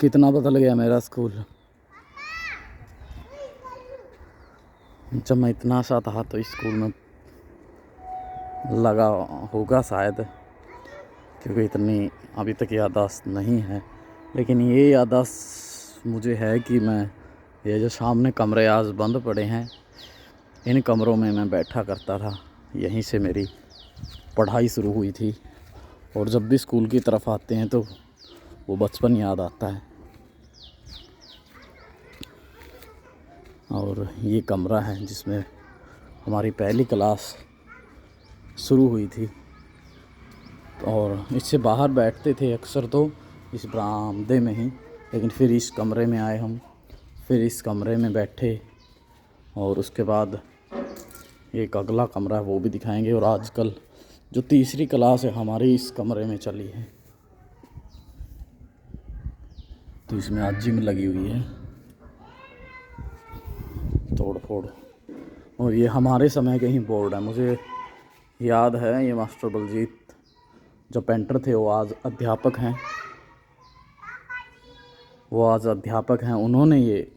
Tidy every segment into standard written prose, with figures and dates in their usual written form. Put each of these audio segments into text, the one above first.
कितना बदल गया मेरा स्कूल। जब मैं इतना सा था तो स्कूल में लगा होगा शायद, क्योंकि इतनी अभी तक याददाश्त नहीं है। लेकिन ये याददाश्त मुझे है कि मैं ये जो सामने कमरे आज बंद पड़े हैं, इन कमरों में मैं बैठा करता था। यहीं से मेरी पढ़ाई शुरू हुई थी। और जब भी स्कूल की तरफ आते हैं तो वो बचपन याद आता है। और ये कमरा है जिसमें हमारी पहली क्लास शुरू हुई थी। और इससे बाहर बैठते थे अक्सर तो इस बरामदे में ही, लेकिन फिर इस कमरे में आए हम, फिर इस कमरे में बैठे। और उसके बाद एक अगला कमरा है वो भी दिखाएंगे। और आजकल जो तीसरी क्लास है हमारी इस कमरे में चली है, तो इसमें आज जिम लगी हुई है तोड़ फोड़। और ये हमारे समय के ही बोर्ड है। मुझे याद है ये मास्टर बलजीत जो पेंटर थे वो आज अध्यापक हैं। उन्होंने ये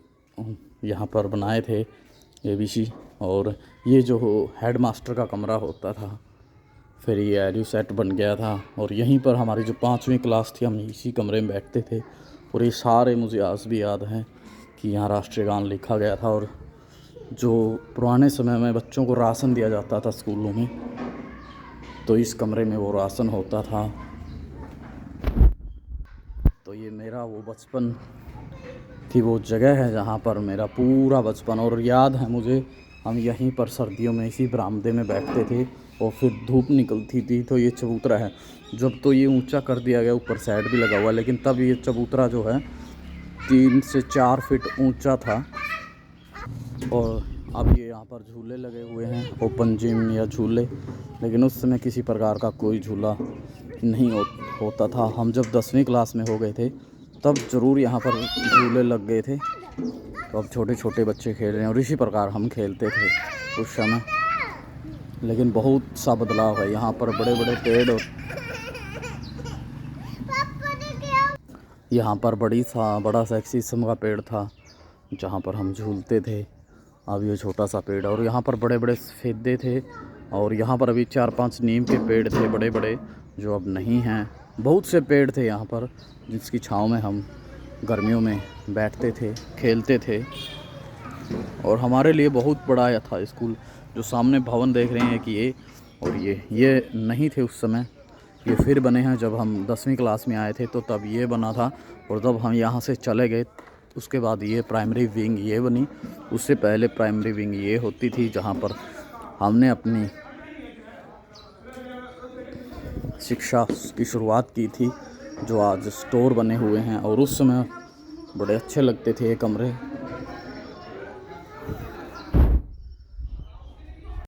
यहाँ पर बनाए थे ABC। और ये जो हेड मास्टर का कमरा होता था, फिर ये एडू सेट बन गया था। और यहीं पर हमारी जो 5वीं क्लास थी हम इसी कमरे में बैठते थे। और ये सारे मुझे आज भी याद हैं कि यहाँ राष्ट्रीय गान लिखा गया था। और जो पुराने समय में बच्चों को राशन दिया जाता था स्कूलों में, तो इस कमरे में वो राशन होता था। तो ये मेरा वो बचपन की वो जगह है जहाँ पर मेरा पूरा बचपन। और याद है मुझे हम यहीं पर सर्दियों में इसी बरामदे में बैठते थे। और फिर धूप निकलती थी तो ये चबूतरा है। जब तो ये ऊंचा कर दिया गया, ऊपर साइड भी लगा हुआ, लेकिन तब ये चबूतरा जो है 3 से 4 फीट ऊंचा था। और अब ये यहाँ पर झूले लगे हुए हैं, ओपन जिम या झूले। लेकिन उस समय किसी प्रकार का कोई झूला नहीं होता था। हम जब 10वीं क्लास में हो गए थे तब ज़रूर यहाँ पर झूले लग गए थे। तो अब छोटे छोटे बच्चे खेल रहे हैं और इसी प्रकार हम खेलते थे उस समय। लेकिन बहुत सा बदलाव है। यहाँ पर बड़े बड़े पेड़ और यहाँ पर बड़ा सा एक शीशम का पेड़ था जहाँ पर हम झूलते थे। अब ये छोटा सा पेड़। और यहाँ पर बड़े बड़े सफेदे थे। और यहाँ पर अभी 4-5 नीम के पेड़ थे बड़े बड़े, जो अब नहीं हैं। बहुत से पेड़ थे यहाँ पर जिसकी छाँव में हम गर्मियों में बैठते थे, खेलते थे। और हमारे लिए बहुत बड़ा था स्कूल। जो सामने भवन देख रहे हैं कि ये नहीं थे उस समय, ये फिर बने हैं। जब हम 10वीं क्लास में आए थे तो तब ये बना था। और जब हम यहाँ से चले गए उसके बाद ये प्राइमरी विंग ये बनी। उससे पहले प्राइमरी विंग ये होती थी जहाँ पर हमने अपनी शिक्षा की शुरुआत की थी, जो आज स्टोर बने हुए हैं। और उस समय बड़े अच्छे लगते थे ये कमरे।